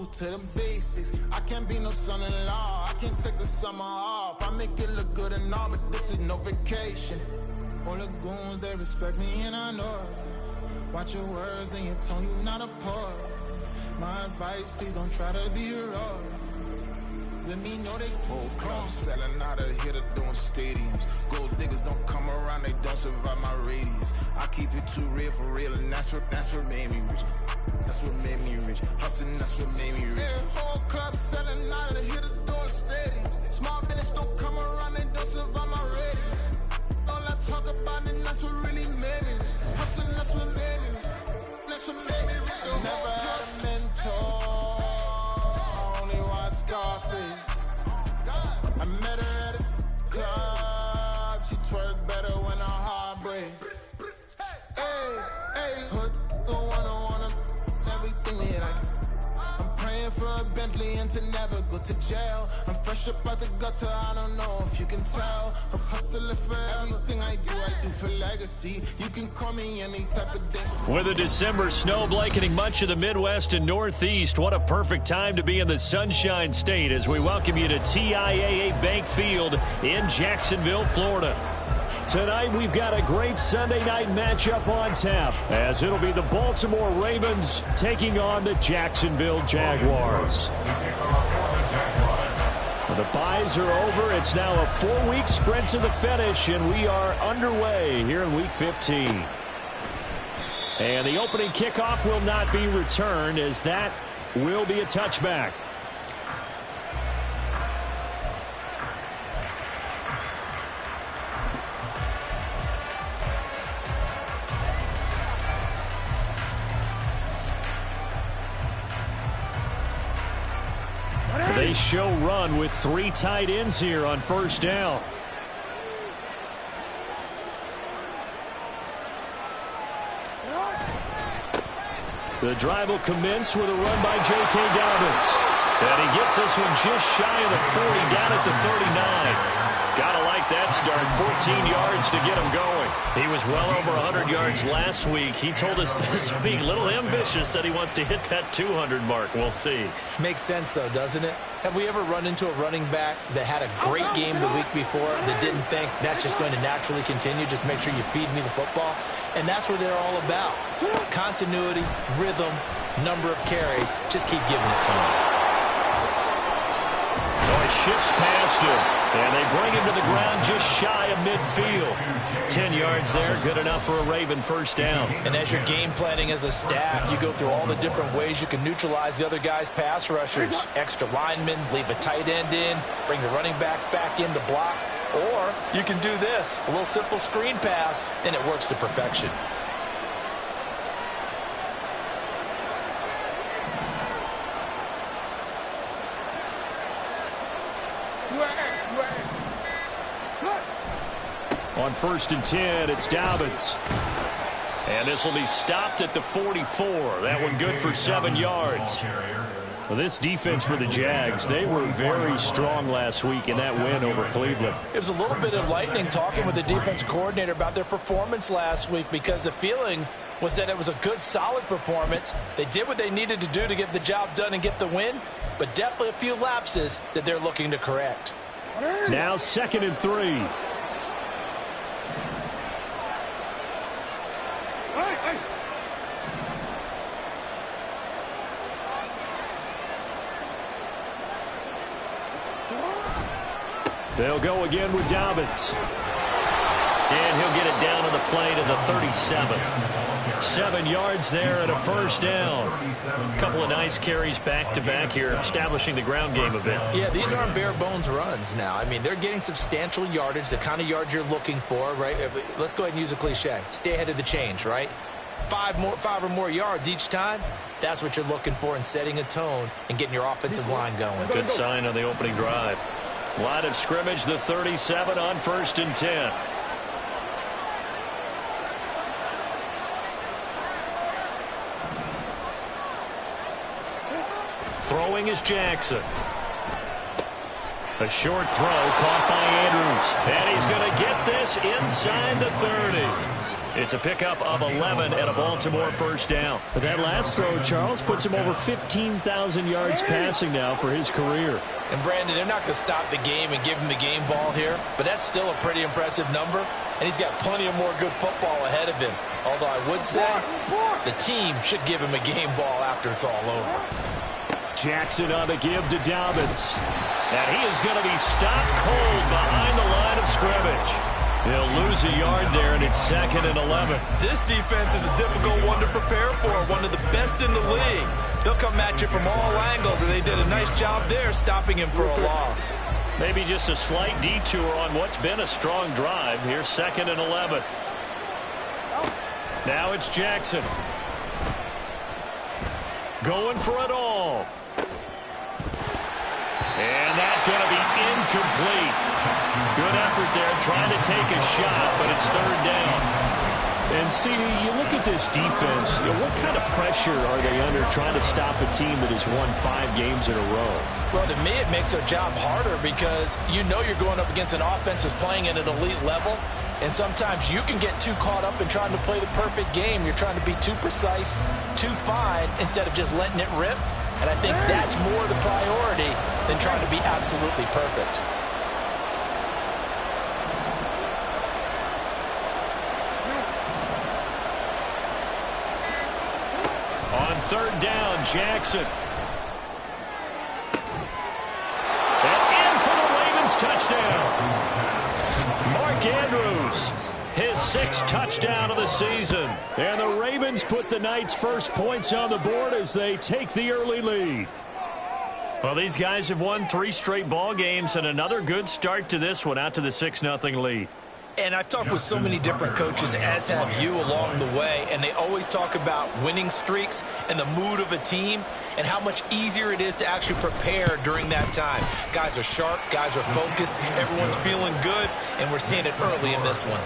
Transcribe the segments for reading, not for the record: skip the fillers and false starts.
move to the basics. I can't be no son-in-law, I can't take the summer off. I make it look good and all, but this is no vacation. All the goons, they respect me and I know it. Watch your words and your tone, you not a poet. My advice, please don't try to be heroic. Let me know they whole club selling out of here to doing stadiums. Gold diggers don't come around, they don't survive my radius. I keep it too real for real, and that's what made me rich. That's what made me rich. Hustling, that's what made me rich. Yeah, whole club selling out of here to doing stadiums. Small business don't come around, they don't survive my radius. All I talk about, and that's what really made me rich. Hustling, that's what made me rich. That's what made me rich. Never had a mentor. Scarface. I met her at a club. She twerk better when her heart breaks. Hey, hood, the wanna everything that I can. I'm praying for a Bentley and to never go to jail. I'm fresh up out the gutter, I don't know if you can tell. I'm hustling for everything I do for legacy. You can call me any type of day. With a December snow blanketing much of the Midwest and Northeast, what a perfect time to be in the Sunshine State as we welcome you to TIAA Bank Field in Jacksonville, Florida. Tonight, we've got a great Sunday night matchup on tap, as it'll be the Baltimore Ravens taking on the Jacksonville Jaguars. The byes are over. It's now a 4-week sprint to the finish, and we are underway here in Week 15. And the opening kickoff will not be returned, as that will be a touchback. They show run with 3 tight ends here on first down. The drive will commence with a run by J.K. Dobbins. And he gets this one just shy of the 40, down at the 39. Gotta like that start. 14 yards to get him going. He was well over 100 yards last week. He told us this week, a little ambitious, said he wants to hit that 200 mark. We'll see. Makes sense, though, doesn't it? Have we ever run into a running back that had a great game the week before that didn't think that's just going to naturally continue? Just make sure you feed me the football. And that's what they're all about. Continuity, rhythm, number of carries. Just keep giving it to him. So he shifts past him, and they bring him to the ground just shy of midfield. 10 yards there, good enough for a Raven first down. And as you're game planning as a staff, you go through all the different ways you can neutralize the other guy's pass rushers. Extra linemen, leave a tight end in, bring the running backs back in to block. Or you can do this, a little simple screen pass, and it works to perfection. On 1st and 10, it's Dobbins. And this will be stopped at the 44. That one good for 7 yards. Well, this defense for the Jags, they were very strong last week in that win over Cleveland. It was a little bit enlightening talking with the defense coordinator about their performance last week, because the feeling was that it was a good, solid performance. They did what they needed to do to get the job done and get the win, but definitely a few lapses that they're looking to correct. Now 2nd and 3. They'll go again with Dobbins. And he'll get it down to the play to the 37. 7 yards there and a first down. A couple of nice carries back-to-back here, establishing the ground game a bit. Yeah, these aren't bare-bones runs now. I mean, they're getting substantial yardage, the kind of yards you're looking for, right? Let's go ahead and use a cliche. Stay ahead of the change, right? 5 or more yards each time. That's what you're looking for in setting a tone and getting your offensive line going. Good sign on the opening drive. Line of scrimmage, the 37 on 1st and 10. Throwing is Jackson. A short throw caught by Andrews. And he's going to get this inside the 30. It's a pickup of 11 and a Baltimore first down. But that last throw, Charles, puts him over 15,000 yards passing now for his career. And, Brandon, they're not going to stop the game and give him the game ball here, but that's still a pretty impressive number, and he's got plenty of more good football ahead of him. Although I would say the team should give him a game ball after it's all over. Jackson on the give to Dobbins. And he is going to be stopped cold behind the line of scrimmage. He'll lose a yard there, and it's 2nd and 11. This defense is a difficult one to prepare for, one of the best in the league. They'll come at you from all angles, and they did a nice job there stopping him for a loss. Maybe just a slight detour on what's been a strong drive. Here's 2nd and 11. Now it's Jackson. Going for it all. And that's going to be incomplete. Good effort there, trying to take a shot, but it's 3rd down. And, CD, you look at this defense, what kind of pressure are they under trying to stop a team that has won 5 games in a row? Well, to me, it makes their job harder because you know you're going up against an offense that's playing at an elite level, and sometimes you can get too caught up in trying to play the perfect game. You're trying to be too precise, too fine, instead of just letting it rip. And I think that's more the priority than trying to be absolutely perfect. On 3rd down, Jackson. And in for the Ravens touchdown. Mark Andrews, his 6th touchdown of the season. And the Ravens put the Knights' first points on the board as they take the early lead. Well, these guys have won 3 straight ball games, and another good start to this one, out to the 6-0 lead. And I've talked with so many different coaches, as have you, along the way, and they always talk about winning streaks and the mood of a team and how much easier it is to actually prepare during that time. Guys are sharp, guys are focused, everyone's feeling good, and we're seeing it early in this one.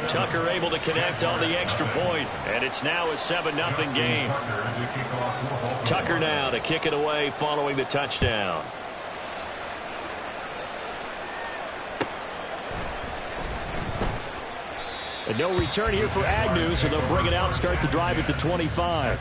Tucker able to connect on the extra point, and it's now a 7-0 game. Tucker now to kick it away following the touchdown. And no return here for Agnew, so they'll bring it out, start the drive at the 25.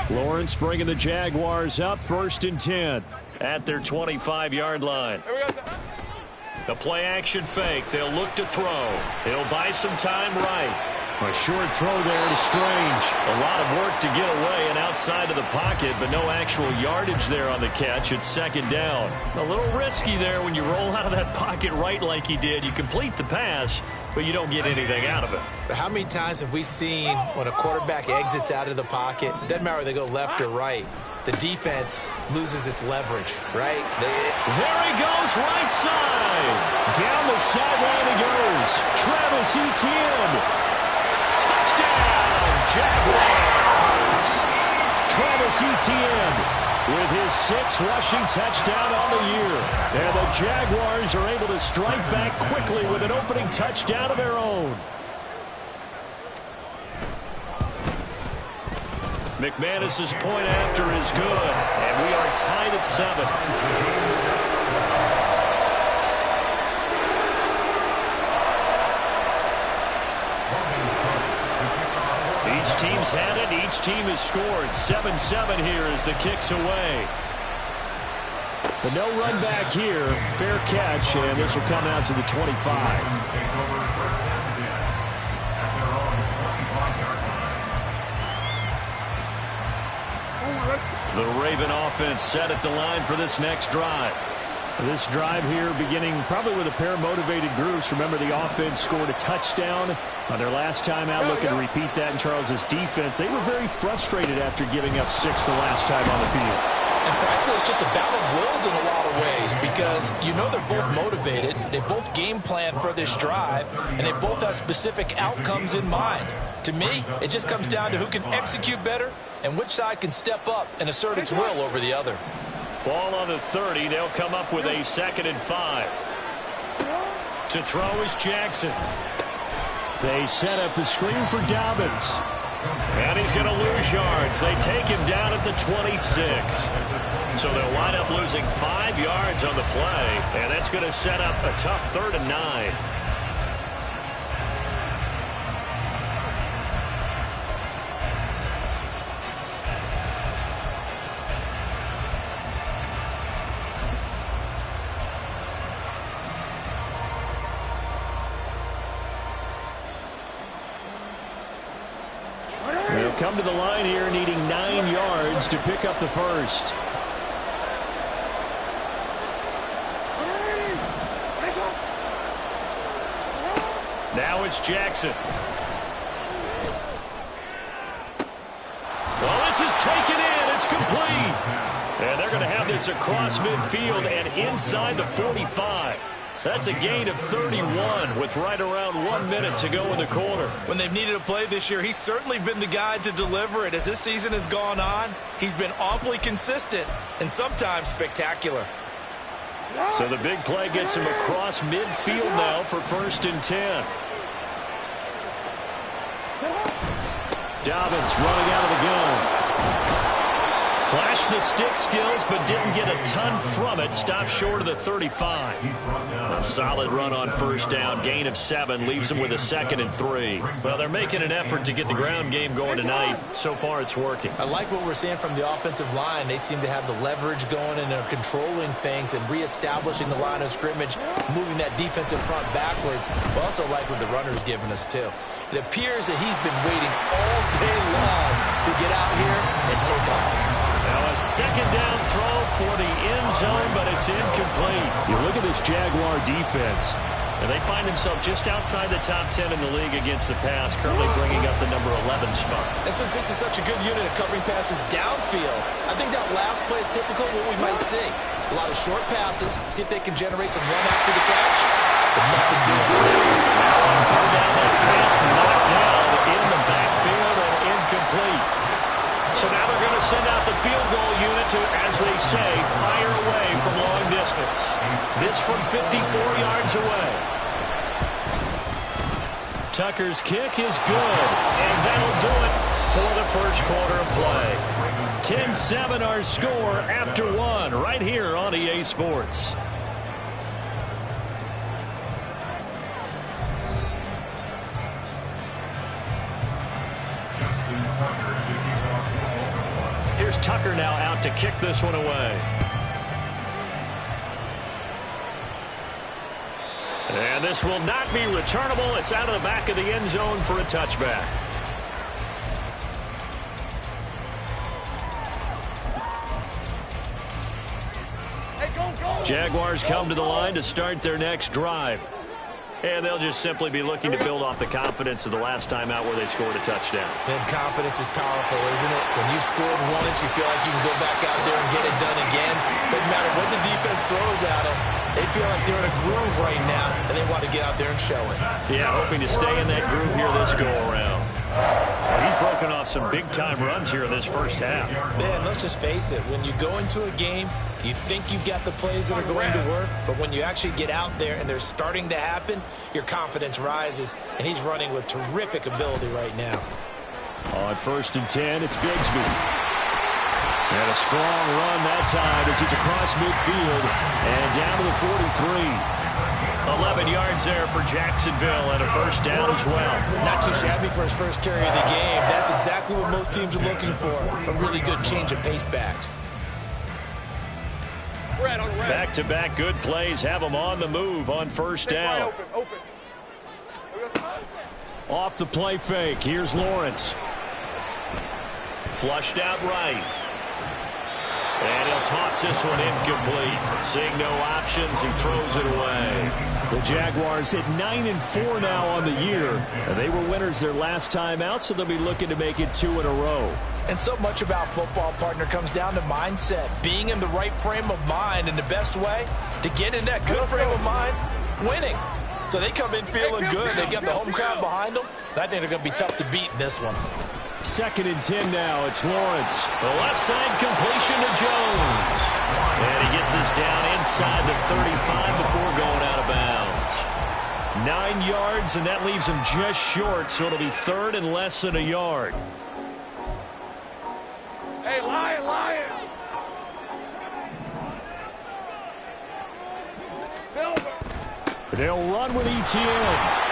Lawrence bringing the Jaguars up, 1st and 10 at their 25-yard line. The play action fake. They'll look to throw. It'll buy some time right. A short throw there to Strange. A lot of work to get away and outside of the pocket, but no actual yardage there on the catch. It's 2nd down. A little risky there when you roll out of that pocket right like he did. You complete the pass, but you don't get anything out of it. But how many times have we seen when a quarterback exits out of the pocket, doesn't matter whether they go left or right, the defense loses its leverage, right? There he goes, right side. Down the sideline he goes. Travis Etienne. Touchdown, Jaguars. Travis Etienne with his 6th rushing touchdown on the year. And the Jaguars are able to strike back quickly with an opening touchdown of their own. McManus's point after is good, and we are tied at 7. Each team's had it. Each team has scored. 7-7 here as the kick's away. But no run back here. Fair catch, and this will come out to the 25. The Raven offense set at the line for this next drive. This drive here beginning probably with a pair of motivated groups. Remember, the offense scored a touchdown on their last time out, looking to repeat that in Charles's defense. They were very frustrated after giving up 6 the last time on the field. And frankly, it's just a battle of wills in a lot of ways because you know they're both motivated, they both game plan for this drive, and they both have specific outcomes in mind. To me, it just comes down to who can execute better and which side can step up and assert its will over the other. Ball on the 30. They'll come up with a 2nd and 5. To throw is Jackson. They set up the screen for Dobbins. And he's going to lose yards. They take him down at the 26. So they'll wind up losing 5 yards on the play, and that's going to set up a tough 3rd and 9. They'll come to the line here needing 9 yards to pick up the first. Now it's Jackson. Well, this is taken in. It's complete. And they're going to have this across midfield and inside the 45. That's a gain of 31 with right around 1 minute to go in the quarter. When they've needed a play this year, he's certainly been the guy to deliver it. As this season has gone on, he's been awfully consistent and sometimes spectacular. So the big play gets him across midfield now for 1st and 10. Dobbins running out of the gun. Flashed the stick skills, but didn't get a ton from it. Stopped short of the 35. A solid run on 1st down. Gain of 7 leaves them with a 2nd and 3. Well, they're making an effort to get the ground game going tonight. So far, it's working. I like what we're seeing from the offensive line. They seem to have the leverage going, and they're controlling things and reestablishing the line of scrimmage, moving that defensive front backwards. But also like what the runner's giving us, too. It appears that he's been waiting all day long to get out here and take off. Now a 2nd down throw for the end zone, but it's incomplete. You look at this Jaguar defense. And they find themselves just outside the top 10 in the league against the pass, currently bringing up the number 11 spot. And since this is such a good unit of covering passes downfield, I think that last play is typical of what we might see. A lot of short passes, see if they can generate some run after the catch, but nothing doing with that. Now on 3rd down, that pass knocked down in the backfield and incomplete. So now they're going to send out the field goal unit to, as they say, fire away from long distance. This from 54 yards away. Tucker's kick is good, and that'll do it for the first quarter of play. 10-7 our score after 1 right here on EA Sports. Here's Tucker now out to kick this one away. And this will not be returnable. It's out of the back of the end zone for a touchback. Jaguars come to the line to start their next drive. And they'll just simply be looking to build off the confidence of the last time out where they scored a touchdown. Man, confidence is powerful, isn't it? When you've scored once, you feel like you can go back out there and get it done again. Doesn't matter what the defense throws at them. They feel like they're in a groove right now, and they want to get out there and show it. Yeah, hoping to stay in that groove here this go-around. Well, he's broken off some big-time runs here in this first half. Man, let's just face it. When you go into a game, you think you've got the plays that are going to work, but when you actually get out there and they're starting to happen, your confidence rises, and he's running with terrific ability right now. On 1st and 10, it's Bigsby. And a strong run that time as he's across midfield and down to the 43. 11 yards there for Jacksonville and a first down as well. Not too shabby for his first carry of the game. That's exactly what most teams are looking for. A really good change of pace back. Back-to-back good plays have them on the move on first down. Off the play fake. Here's Lawrence. Flushed out right. And he'll toss this one incomplete. Seeing no options, he throws it away. The Jaguars hit 9-4 now on the year. And they were winners their last time out, so they'll be looking to make it 2 in a row. And so much about football, partner, comes down to mindset. Being in the right frame of mind, and the best way to get in that good frame of mind, winning. So they come in feeling good. They got the home crowd behind them. I think they're going to be tough to beat in this one. 2nd and 10 now. It's Lawrence. The left side completion to Jones. And he gets this down inside the 35 before going out of bounds. 9 yards, and that leaves him just short, so it'll be 3rd and less than a yard. Hey, Lion! Silver! They'll run with ETN.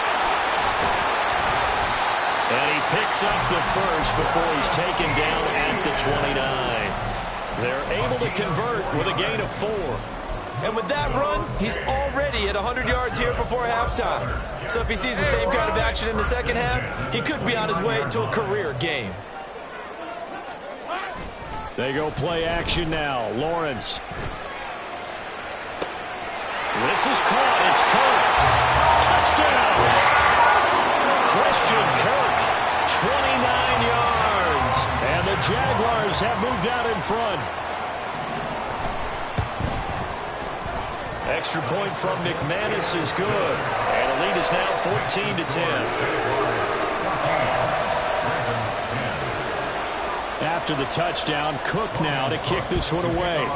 And he picks up the first before he's taken down at the 29. They're able to convert with a gain of 4. And with that run, he's already at 100 yards here before halftime. So if he sees the same kind of action in the second half, he could be on his way to a career game. They go play action now. Lawrence. This is caught. It's Kirk. Touchdown. Christian Kirk, 29 yards. And the Jaguars have moved out in front. Extra point from McManus is good. And the lead is now 14-10. After the touchdown, Cook now to kick this one away.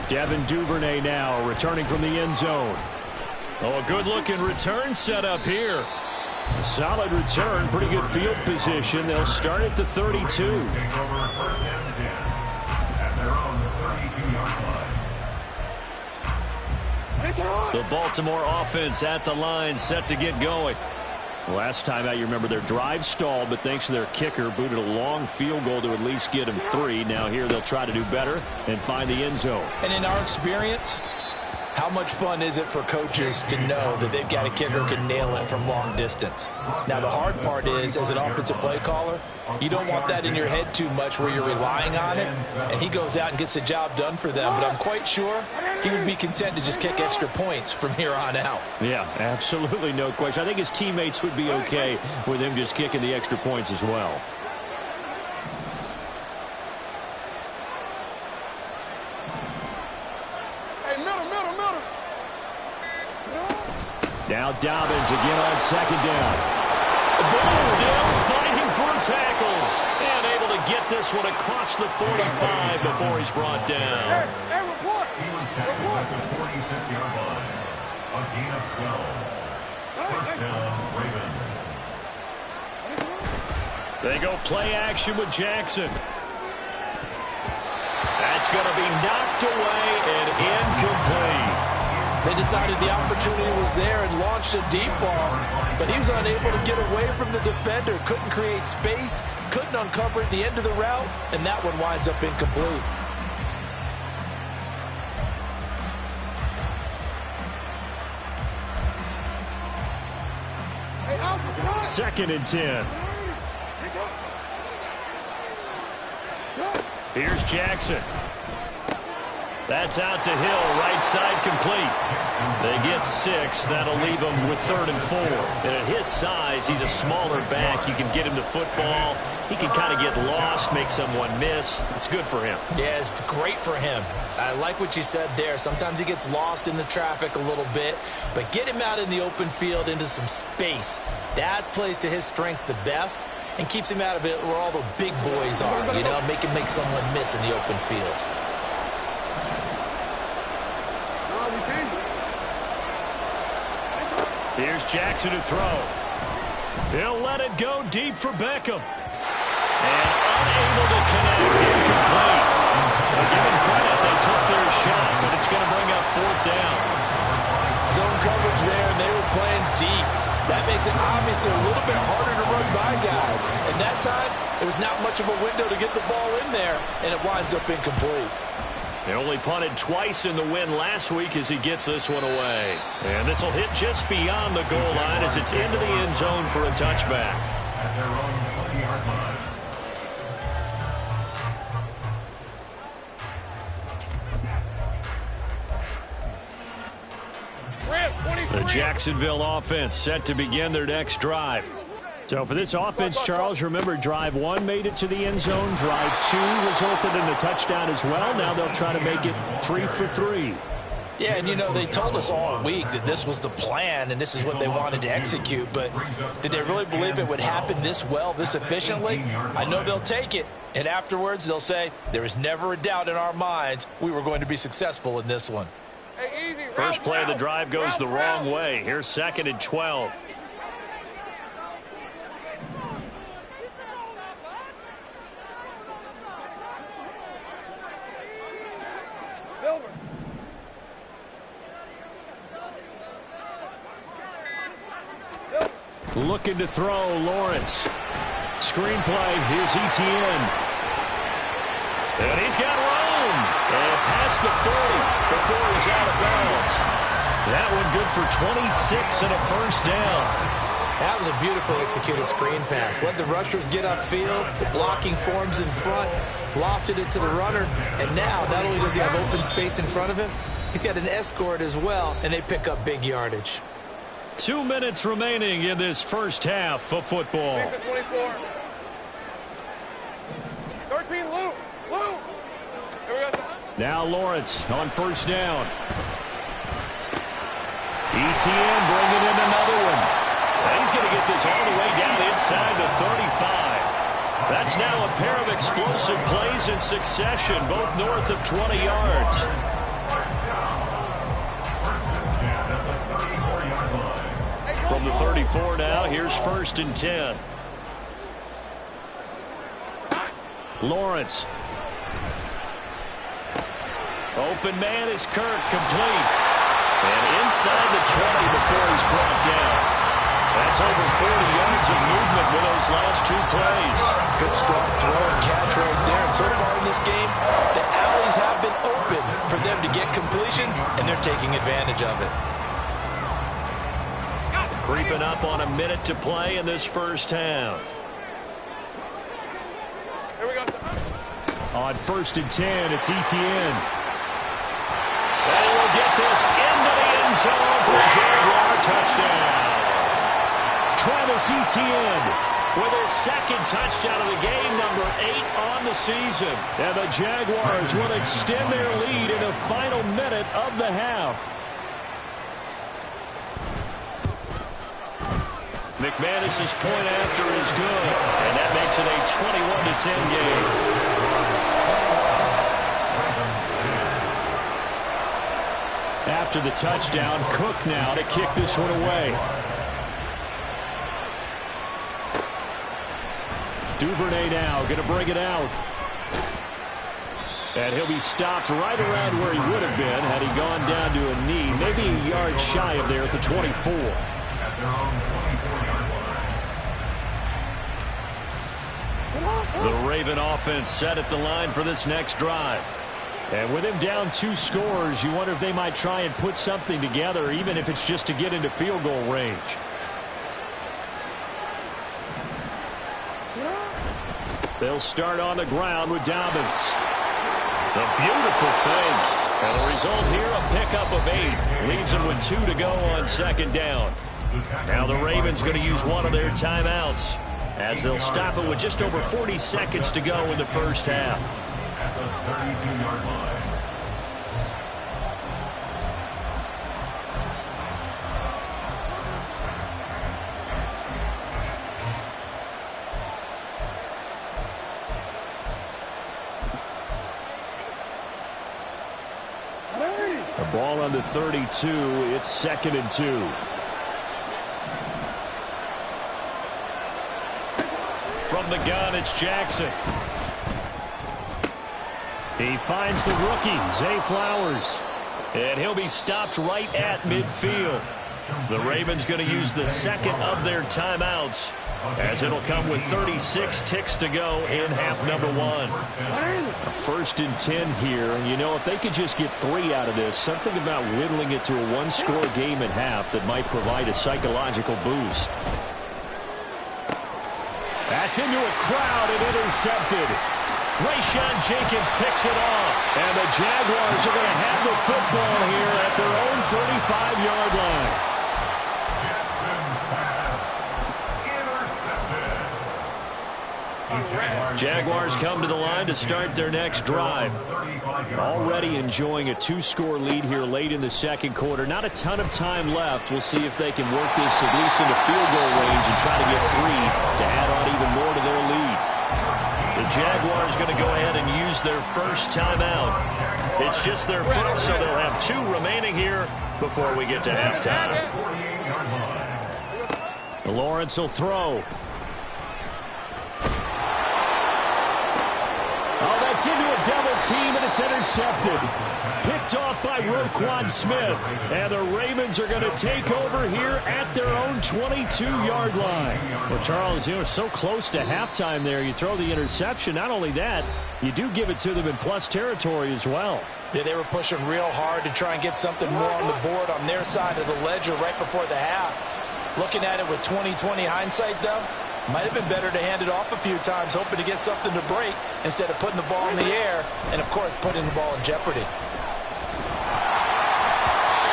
Devin Duvernay now returning from the end zone. Oh, a good-looking return set up here. A solid return, pretty good field position. They'll start at the 32. The Baltimore offense at the line, set to get going. Last time out, you remember their drive stalled, but thanks to their kicker, booted a long field goal to at least get them 3. Now here they'll try to do better and find the end zone. And in our experience, how much fun is it for coaches to know that they've got a kicker who can nail it from long distance? Now, the hard part is, as an offensive play caller, you don't want that in your head too much where you're relying on it, and he goes out and gets the job done for them. But I'm quite sure he would be content to just kick extra points from here on out. Yeah, absolutely no question. I think his teammates would be okay with him just kicking the extra points as well. Now Dobbins again on second down. Down fighting for tackles. And able to get this one across the 45 before he's brought down. Hey, report! He was tackled at the 46-yard line. A gain of 12. First down, Ravens. They go play action with Jackson. That's going to be knocked away and incomplete. They decided the opportunity was there and launched a deep ball, but he was unable to get away from the defender, couldn't create space, couldn't uncover at the end of the route, and that one winds up incomplete. Second and 10. Here's Jackson. That's out to Hill, right side complete. They get 6. That'll leave him with 3rd and 4. And at his size, he's a smaller back. You can get him to football. He can kind of get lost, make someone miss. It's good for him. Yeah, it's great for him. I like what you said there. Sometimes he gets lost in the traffic a little bit, but get him out in the open field into some space. That plays to his strengths the best and keeps him out of it where all the big boys are, you know, make him make someone miss in the open field. Here's Jackson to throw. He'll let it go deep for Beckham. And unable to connect, incomplete. I'll give him credit, they took their shot, but it's going to bring up 4th down. Zone coverage there, and they were playing deep. That makes it obviously a little bit harder to run by guys. And that time, there was not much of a window to get the ball in there, and it winds up incomplete. They only punted twice in the win last week as he gets this one away. And this will hit just beyond the goal line as it's into the end zone for a touchback. At their own 20-yard line. The Jacksonville offense set to begin their next drive. So for this offense, Charles, remember drive 1 made it to the end zone. Drive 2 resulted in a touchdown as well. Now they'll try to make it 3 for 3. Yeah, and you know, they told us all week that this was the plan and this is what they wanted to execute, but did they really believe it would happen this well, this efficiently? I know they'll take it, and afterwards they'll say, there was never a doubt in our minds we were going to be successful in this one. First play of the drive goes the wrong way. Here's 2nd and 12. Looking to throw, Lawrence. Screenplay, here's Etienne. And he's got room. And past the 40 before he's out of bounds. That one good for 26 and a first down. That was a beautifully executed screen pass. Let the rushers get upfield. The blocking forms in front. Lofted it to the runner. And now, not only does he have open space in front of him, he's got an escort as well, and they pick up big yardage. 2 minutes remaining in this first half of football. 24. 13, Lou. Lou. Here we go. Now Lawrence on first down. Etienne bringing in another one. And he's going to get this all the way down inside the 35. That's now a pair of explosive plays in succession, both north of 20 yards. From the 34 now, here's 1st and 10. Lawrence. Open man is Kirk, complete. And inside the 20 before he's brought down. That's over 40 yards of movement with those last 2 plays. Good strong throw and catch right there. And so far in this game, the alleys have been open for them to get completions, and they're taking advantage of it. Creeping up on a minute to play in this first half. Here we go. On 1st and 10, it's Etienne. And we'll get this into the end zone for a Jaguar touchdown. Travis Etienne with his 2nd touchdown of the game, number 8 on the season. And the Jaguars will extend their lead in the final minute of the half. McManus's point after is good, and that makes it a 21-10 game. After the touchdown, Cook now to kick this one away. Duvernay now going to bring it out. And he'll be stopped right around where he would have been had he gone down to a knee, maybe a yard shy of there at the 24. At their own 24-yard line. The Raven offense set at the line for this next drive. And with him down 2 scores, you wonder if they might try and put something together, even if it's just to get into field goal range. They'll start on the ground with Dobbins. A beautiful fake. And the result here, a pickup of 8. Leaves him with 2 to go on 2nd down. Now the Ravens going to use one of their timeouts, as they'll stop it with just over 40 seconds to go in the first half. At the 32-yard line. The ball on the 32. It's 2nd and 2. From the gun, it's Jackson. He finds the rookie, Zay Flowers. And he'll be stopped right at midfield. The Ravens going to use the 2nd of their timeouts, as it'll come with 36 ticks to go in half number 1. A 1st and 10 here, and you know, if they could just get 3 out of this, something about whittling it to a 1-score game at half that might provide a psychological boost. That's into a crowd and intercepted. Rayshawn Jenkins picks it off. And the Jaguars are going to have the football here at their own 35-yard line. Jaguars come to the line to start their next drive. Already enjoying a 2-score lead here late in the 2nd quarter. Not a ton of time left. We'll see if they can work this at least into field goal range and try to get 3 to add on even more to their lead. The Jaguars going to go ahead and use their first timeout. It's just their first, so they'll have 2 remaining here before we get to halftime. Lawrence will throw. Oh, that's into a double team, and it's intercepted. Picked off by Roquan Smith. And the Ravens are going to take over here at their own 22-yard line. Well, Charles, you know, so close to halftime there. You throw the interception. Not only that, you do give it to them in plus territory as well. Yeah, they were pushing real hard to try and get something more on the board on their side of the ledger right before the half. Looking at it with 20/20 hindsight, though, might have been better to hand it off a few times, hoping to get something to break instead of putting the ball in the air and, of course, putting the ball in jeopardy.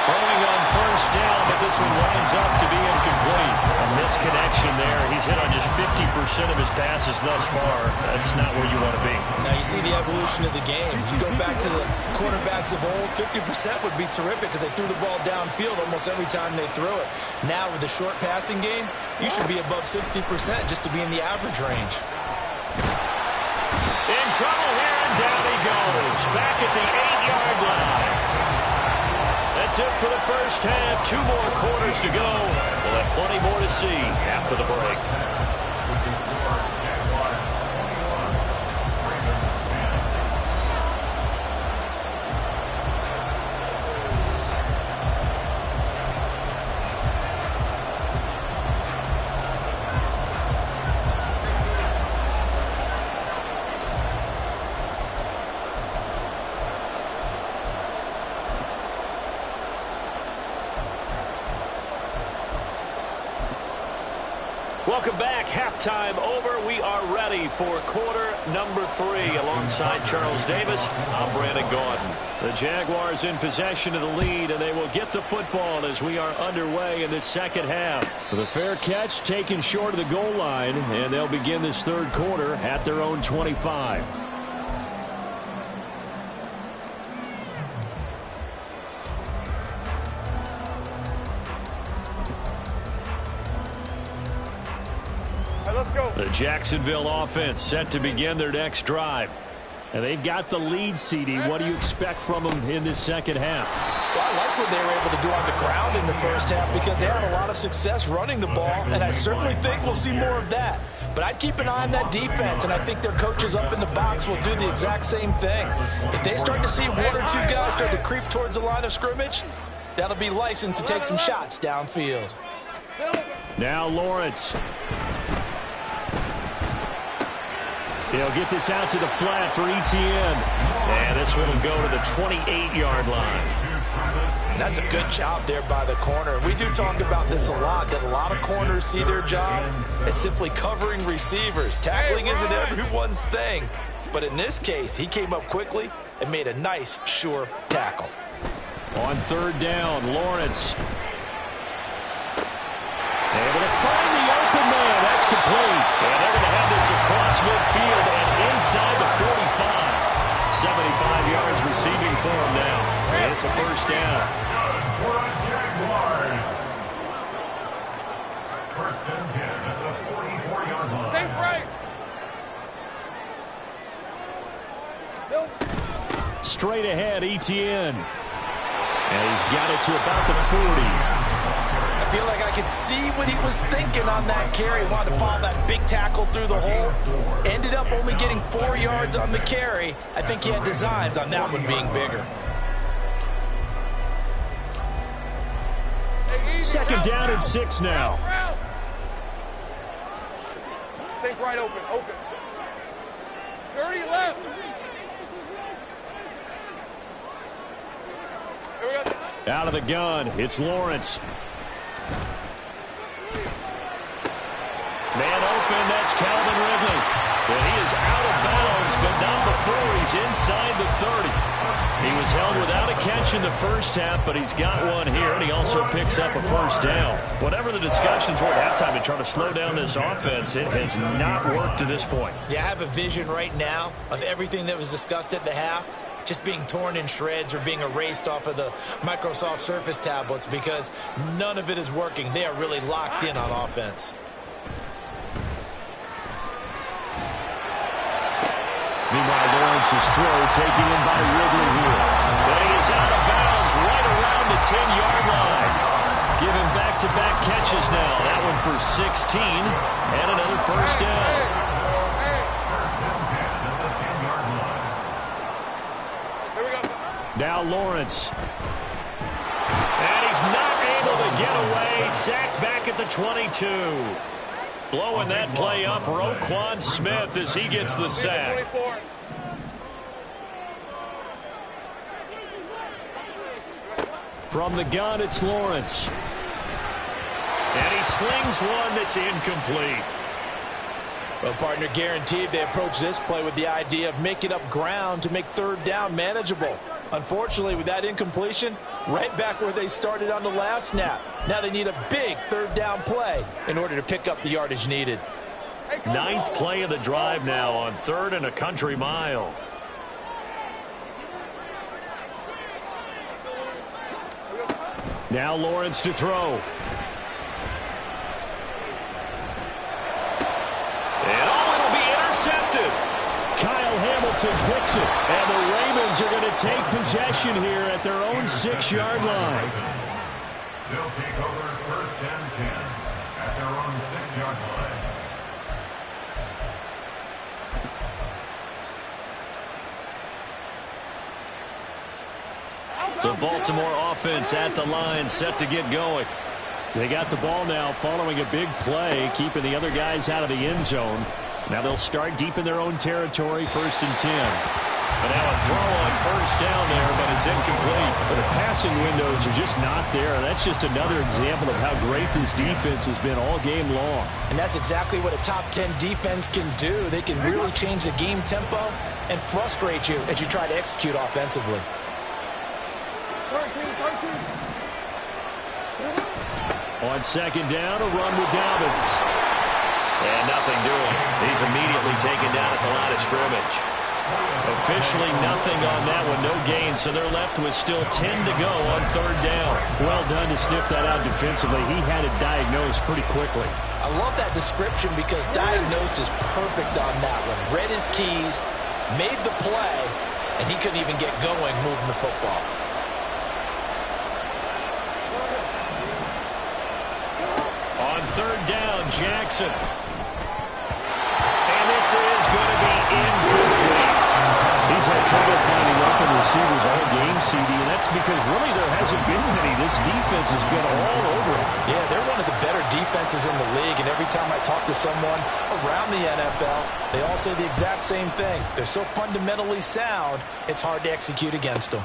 Throwing on first down, but this one winds up to be incomplete. A misconnection there. He's hit on just 50% of his passes thus far. That's not where you want to be. Now, you see the evolution of the game. You go back to the quarterbacks of old, 50% would be terrific because they threw the ball downfield almost every time they threw it. Now, with the short passing game, you should be above 60% just to be in the average range. In trouble here, and down he goes. Back at the 8-yard line. That's it for the first half. 2 more quarters to go. We'll have plenty more to see after the break. Welcome back. Halftime over. We are ready for quarter number 3. Alongside Charles Davis, I'm Brandon Gaudin. The Jaguars in possession of the lead, and they will get the football as we are underway in this second half. The fair catch taken short of the goal line, and they'll begin this third quarter at their own 25. The Jacksonville offense set to begin their next drive. And they've got the lead, CD. What do you expect from them in this second half? Well, I like what they were able to do on the ground in the first half because they had a lot of success running the ball, and I certainly think we'll see more of that. But I'd keep an eye on that defense, and I think their coaches up in the box will do the exact same thing. If they start to see 1 or 2 guys start to creep towards the line of scrimmage, that'll be licensed to take some shots downfield. Now Lawrence. He'll get this out to the flat for Etienne. And this one will go to the 28-yard line. That's a good job there by the corner. We do talk about this a lot, that a lot of corners see their job as simply covering receivers. Tackling isn't everyone's thing. But in this case, he came up quickly and made a nice, sure tackle. On third down, Lawrence. Able to find the open man. That's complete. And they're going to have this across midfield and inside the 45. 75 yards receiving for him now. And it's a first down. Jaguars. First and 10 at the 44-yard line. Safe right. Straight ahead, Etienne. And he's got it to about the 40. I feel like I could see what he was thinking on that carry. Wanted to follow that big tackle through the hole. Ended up only getting 4 yards on the carry. I think he had designs on that one being bigger. Second down and 6 now. Take right open. 30 left. Here we go. Out of the gun, it's Lawrence. Man open, that's Calvin Ridley. And he is out of bounds, but not before he's inside the 30. He was held without a catch in the first half, but he's got one here, and he also picks up a first down. Whatever the discussions were at halftime to try to slow down this offense, it has not worked to this point. Yeah, I have a vision right now of everything that was discussed at the half just being torn in shreds or being erased off of the Microsoft Surface tablets because none of it is working. They are really locked in on offense. Meanwhile, Lawrence's throw taken in by Ridley here. But he is out of bounds right around the 10-yard line. Giving back-to-back catches now. That one for 16 and another first down. Now Lawrence. And he's not able to get away. Sacked back at the 22. Blowing that play up, Roquan Smith as he gets the sack. From the gun, it's Lawrence. And he slings one that's incomplete. Well, partner, guaranteed they approach this play with the idea of making up ground to make third down manageable. Unfortunately, with that incompletion, right back where they started on the last snap. Now they need a big third down play in order to pick up the yardage needed. 9th play of the drive now on 3rd and a country mile. Now Lawrence to throw. And it'll be intercepted. Kyle Hamilton picks it. And the Ravens are going to take possession here at their own 6-yard line. They'll take over 1st and 10 at their own 6-yard line. The Baltimore offense at the line, set to get going. They got the ball now following a big play, keeping the other guys out of the end zone. Now they'll start deep in their own territory, 1st and 10. But now a throw on 1st down there, but it's incomplete. But the passing windows are just not there. That's just another example of how great this defense has been all game long. And that's exactly what a top 10 defense can do. They can really change the game tempo and frustrate you as you try to execute offensively. On 2nd down, a run with Dobbins. And nothing doing. He's immediately taken down at the line of scrimmage. Officially nothing on that one, no gain, so they're left with still 10 to go on 3rd down. Well done to sniff that out defensively. He had it diagnosed pretty quickly. I love that description because diagnosed is perfect on that one. Read his keys, made the play, and he couldn't even get going moving the football. On 3rd down, Jackson. And this is going to be incomplete. He's had trouble finding open receivers all game, CD, and that's because really there hasn't been many. This defense has been all over him. Yeah, they're one of the better defenses in the league, and every time I talk to someone around the NFL, they all say the exact same thing. They're so fundamentally sound, it's hard to execute against them.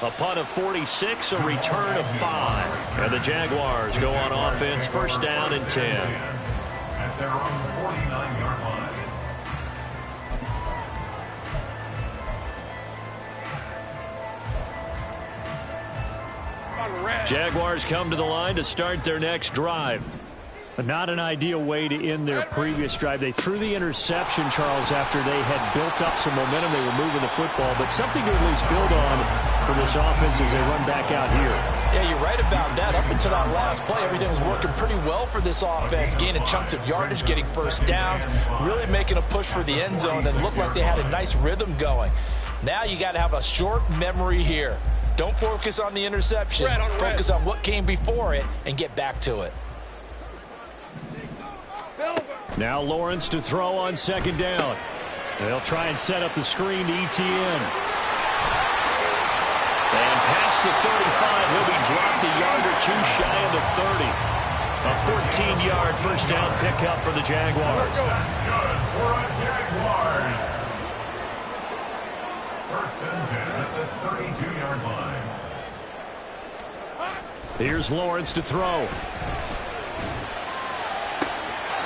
A punt of 46, a return of 5. And the Jaguars go on offense, 1st down and 10. At their own 49-yard line. Jaguars come to the line to start their next drive. But not an ideal way to end their previous drive. They threw the interception, Charles, after they had built up some momentum. They were moving the football, but something to at least build on for this offense as they run back out here. Yeah, you're right about that. Up until that last play, everything was working pretty well for this offense, gaining chunks of yardage, getting 1st downs, really making a push for the end zone, and looked like they had a nice rhythm going. Now you got to have a short memory here. Don't focus on the interception. Focus on what came before it and get back to it. Now Lawrence to throw on 2nd down. They'll try and set up the screen to ETN. And past the 35, he'll be dropped a yard or two shy of the 30. A 14-yard 1st down pickup for the Jaguars. That's good for a Jaguars. 1st and 10 at the 32-yard line. Here's Lawrence to throw.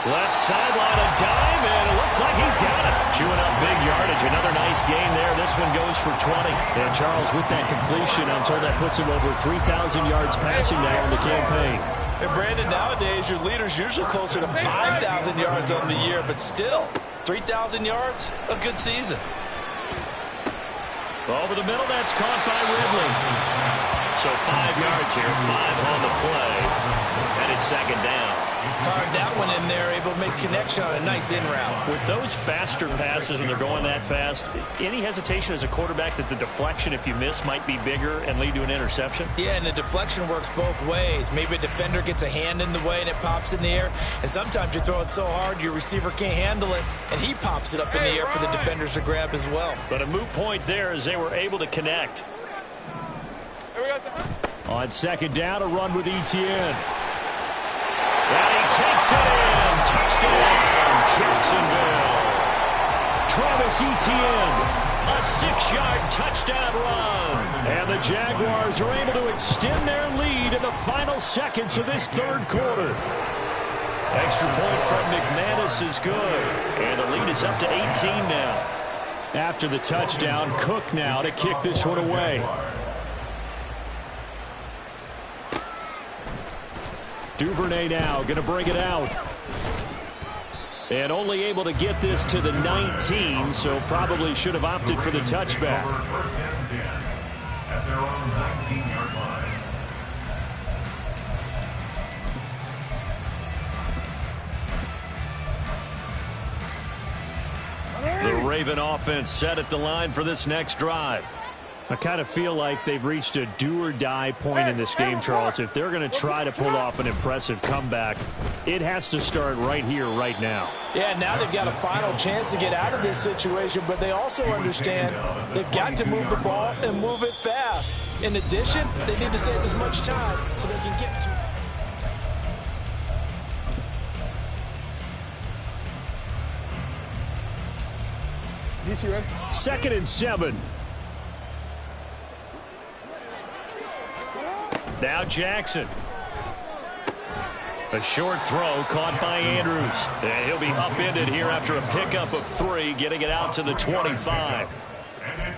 Left sideline, a dime, and it looks like he's got it. Chewing up big yardage. Another nice gain there. This one goes for 20. And Charles, with that completion, I'm told that puts him over 3,000 yards passing now in the campaign. And Brandon, nowadays your leader's usually closer to 5,000 yards on the year, but still, 3,000 yards, a good season. Over the middle, that's caught by Ridley. So 5 yards here, 5 on the play. And it's second down. Fired that one in there, able to make connection on a nice in route. With those faster passes and they're going that fast, any hesitation as a quarterback that the deflection, if you miss, might be bigger and lead to an interception? Yeah, and the deflection works both ways. Maybe a defender gets a hand in the way and it pops in the air. And sometimes you throw it so hard your receiver can't handle it, and he pops it up in the air for the defenders to grab as well. But a moot point there as they were able to connect. On second down, a run with Etienne. And he takes it in. Touchdown, Jacksonville. Travis Etienne. A 6-yard touchdown run. And the Jaguars are able to extend their lead in the final seconds of this third quarter. Extra point from McManus is good. And the lead is up to 18 now. After the touchdown, Cook now to kick this one away. Duvernay now going to bring it out. And only able to get this to the 19, so probably should have opted for the touchback. First and 10 at their own 19-yard line. The Raven offense set at the line for this next drive. I kind of feel like they've reached a do-or-die point in this game, Charles. If they're going to try to pull off an impressive comeback, it has to start right here, right now. Yeah, now they've got a final chance to get out of this situation, but they also understand they've got to move the ball and move it fast. In addition, they need to save as much time so they can get to it. Second and 7. Now Jackson. A short throw caught by Andrews. And he'll be upended here after a pickup of 3, getting it out to the 25.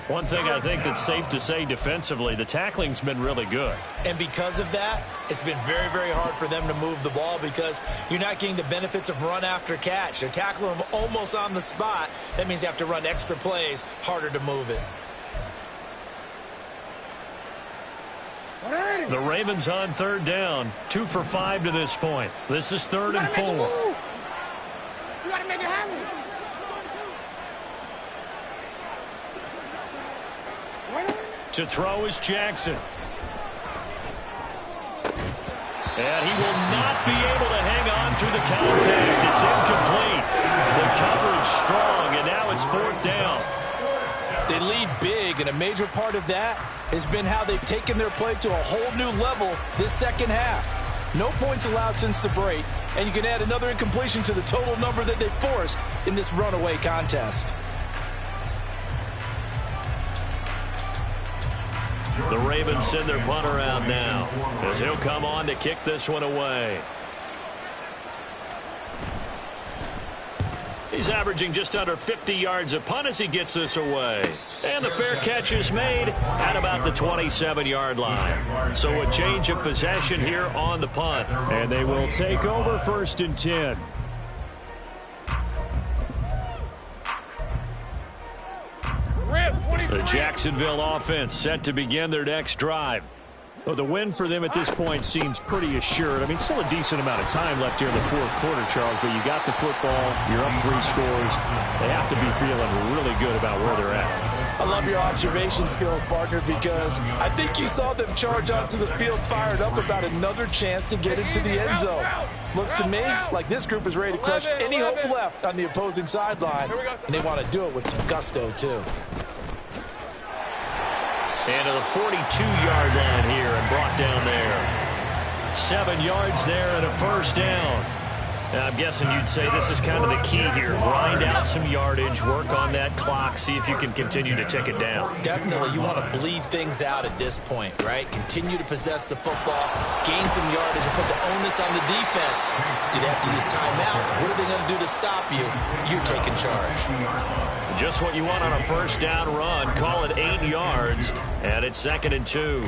One thing I think that's safe to say defensively, the tackling's been really good. And because of that, it's been very, very hard for them to move the ball because you're not getting the benefits of run after catch. They're tackling them almost on the spot. That means you have to run extra plays, harder to move it. The Ravens on third down, 2 for 5 to this point. This is 3rd and 4. You gotta make it happen. To throw is Jackson. And he will not be able to hang on through the contact. It's incomplete. The coverage strong, and now it's 4th down. They lead big, and a major part of that has been how they've taken their play to a whole new level this second half. No points allowed since the break, and you can add another incompletion to the total number that they forced in this runaway contest. The Ravens send their punter out now as he'll come on to kick this one away. He's averaging just under 50 yards a punt as he gets this away. And the fair catch is made at about the 27-yard line. So a change of possession here on the punt. And they will take over 1st and 10. The Jacksonville offense set to begin their next drive. Well, the win for them at this point seems pretty assured. I mean, still a decent amount of time left here in the 4th quarter, Charles, but you got the football, you're up 3 scores. They have to be feeling really good about where they're at. I love your observation skills, partner, because I think you saw them charge onto the field fired up about another chance to get into the end zone. Looks to me like this group is ready to crush any hope left on the opposing sideline, and they want to do it with some gusto, too. And to the 42-yard line here and brought down there. 7 yards there and a 1st down. And I'm guessing you'd say this is kind of the key here. Grind out some yardage, work on that clock, see if you can continue to tick it down. Definitely. You want to bleed things out at this point, right? Continue to possess the football, gain some yardage, and put the onus on the defense. Do they have to use timeouts? What are they going to do to stop you? You're taking charge. Just what you want on a 1st down run. Call it 8 yards, and it's 2nd and 2.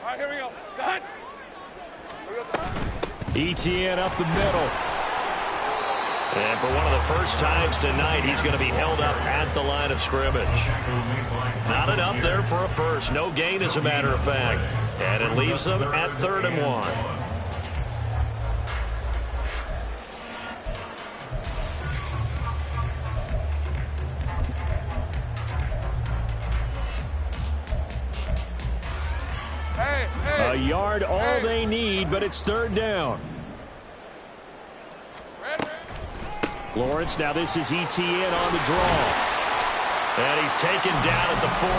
All right, here we go. Done. Etienne up the middle. And for one of the first times tonight, he's going to be held up at the line of scrimmage. Not enough there for a first. No gain, as a matter of fact. And it leaves them at 3rd and 1. A yard, all they need, but it's 3rd down. Lawrence, now this is ETN on the draw. And he's taken down at the 43,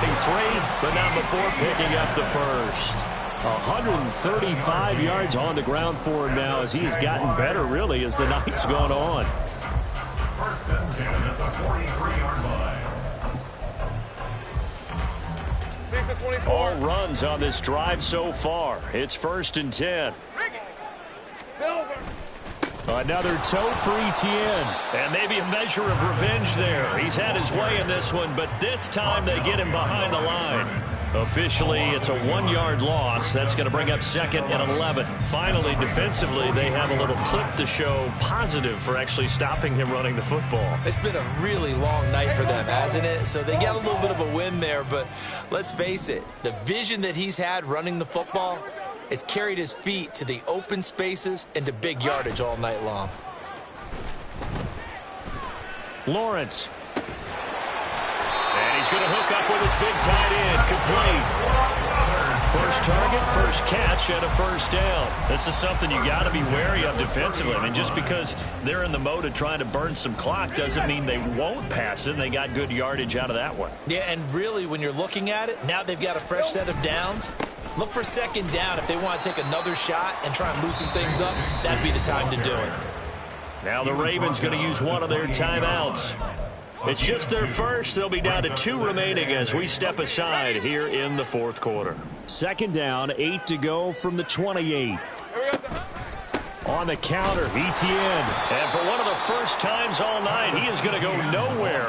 but not before picking up the first. 135 yards on the ground for him now as he has gotten better, really, as the night's gone on. First and 10 at the 43-yard line. All runs on this drive so far. It's 1st and 10. Another toe for ETN. And maybe a measure of revenge there. He's had his way in this one, but this time they get him behind the line. Officially, it's a 1-yard loss. That's going to bring up 2nd and 11. Finally, defensively, they have a little clip to show positive for actually stopping him running the football. It's been a really long night for them, hasn't it? So they got a little bit of a win there, but let's face it, the vision that he's had running the football has carried his feet to the open spaces and to big yardage all night long. Lawrence. And he's going to hook up with his big tight end. Complete. First target, first catch, and a first down. This is something you got to be wary of defensively. I mean, just because they're in the mode of trying to burn some clock doesn't mean they won't pass it. They got good yardage out of that one. Yeah, and really, when you're looking at it, now they've got a fresh set of downs. Look for 2nd down. If they want to take another shot and try and loosen things up, that'd be the time to do it. Now the Ravens going to use one of their timeouts. It's just their first. They'll be down to 2 remaining as we step aside here in the 4th quarter. 2nd down, 8 to go from the 28. On the counter, ETN. And for one of the first times all night, he is going to go nowhere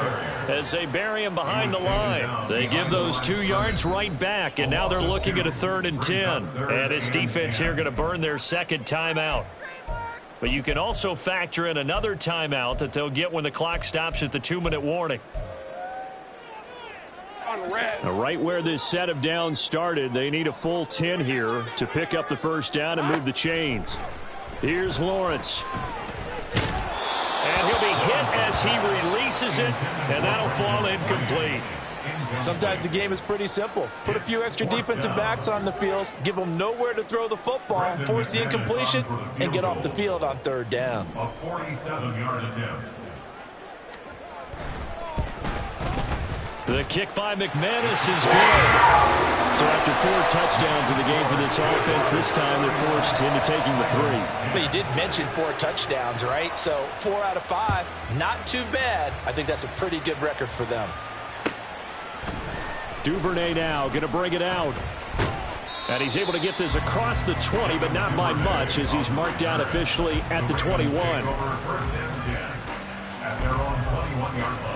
as they bury him behind the line. They give those 2 yards right back, and now they're looking at a 3rd and 10. And this defense here going to burn their 2nd timeout. But you can also factor in another timeout that they'll get when the clock stops at the 2-minute warning. Right where this set of downs started, they need a full 10 here to pick up the first down and move the chains. Here's Lawrence. And he'll be hit as he releases it, and that'll fall incomplete. Sometimes the game is pretty simple. Put a few extra defensive backs on the field, give them nowhere to throw the football, force the incompletion, and get off the field on 3rd down. A 47-yard attempt. The kick by McManus is good. So after 4 touchdowns in the game for this offense, this time they're forced into taking the 3. But you did mention 4 touchdowns, right? So 4 out of 5, not too bad. I think that's a pretty good record for them. Duvernay now going to bring it out. And he's able to get this across the 20, but not by much as he's marked down officially at the 21. First and 10 at their own 21-yard line.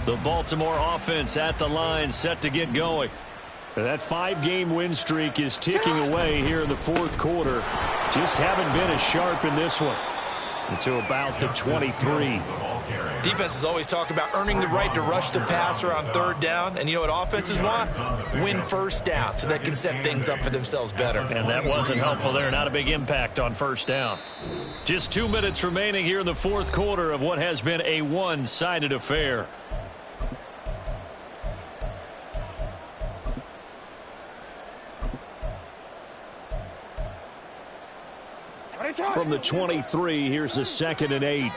The Baltimore offense at the line, set to get going. That 5-game win streak is ticking away here in the 4th quarter. Just haven't been as sharp in this one. Until about the 23. Defenses always talk about earning the right to rush the passer on 3rd down. And you know what offenses want? Win first down so they can set things up for themselves better. And that wasn't helpful there. Not a big impact on first down. Just 2 minutes remaining here in the 4th quarter of what has been a one-sided affair. From the 23, here's a 2nd and 8.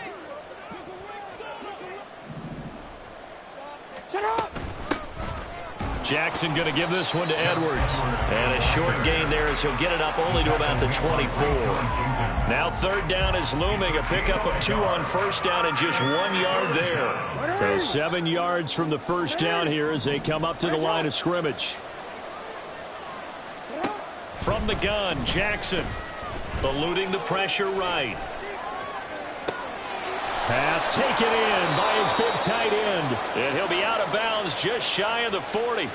Jackson going to give this one to Edwards. And a short gain there as he'll get it up only to about the 24. Now 3rd down is looming. A pickup of 2 on first down and just 1 yard there. So 7 yards from the first down here as they come up to the line of scrimmage. From the gun, Jackson. Eluding the pressure right. Pass taken in by his big tight end. And he'll be out of bounds just shy of the 40.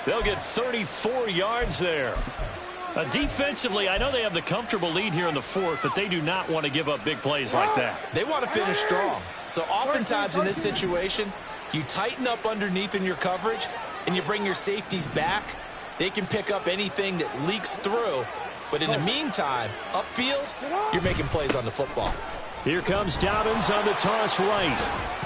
They'll get 34 yards there. Defensively, I know they have the comfortable lead here in the fourth, but they do not want to give up big plays like that. They want to finish strong. So oftentimes in this situation, you tighten up underneath in your coverage, and you bring your safeties back. They can pick up anything that leaks through. But in the meantime, upfield, you're making plays on the football. Here comes Dobbins on the toss right.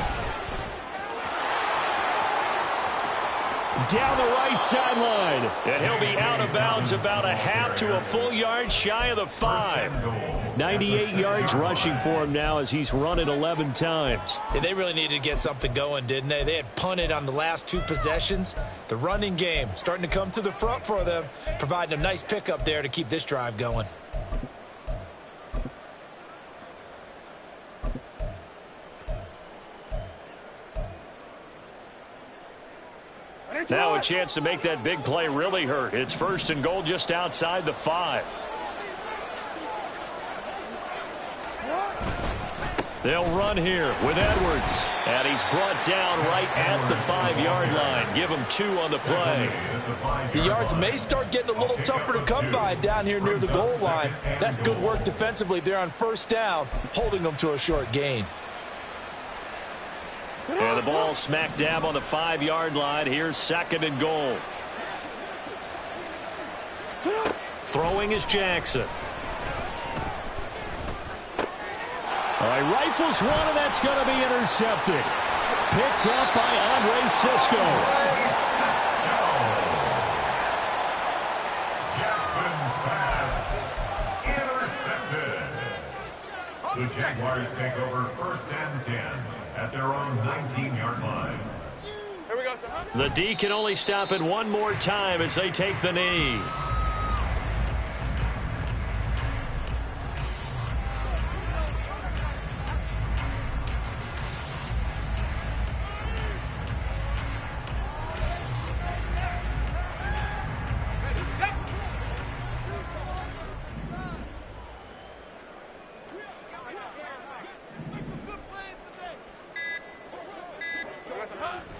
Down the right sideline. And he'll be out of bounds about a half to a full yard shy of the 5. 98 yards rushing for him now as he's run it 11 times. Yeah, they really needed to get something going, didn't they? They had punted on the last 2 possessions. The running game starting to come to the front for them, providing a nice pickup there to keep this drive going. Now a chance to make that big play really hurt. It's 1st and goal just outside the 5. They'll run here with Edwards. And he's brought down right at the 5-yard line. Give him 2 on the play. The yards may start getting a little tougher to come by down here near the goal line. That's good work defensively there on 1st down, holding them to a short gain. And the ball smack dab on the 5-yard line. Here's 2nd and goal. Throwing is Jackson. All right, rifles one, and that's going to be intercepted. Picked up by Andre Cisco. Jackson's pass intercepted. The Jaguars take over 1st and 10 at their own 19-yard line. Here we go, sir. The D can only stop it one more time as they take the knee.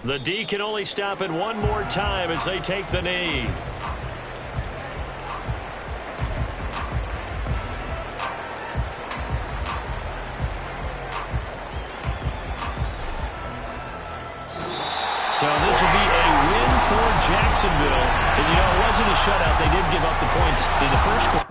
The D can only stop it one more time as they take the knee. So this will be a win for Jacksonville. And, you know, it wasn't a shutout. They did give up the points in the first quarter.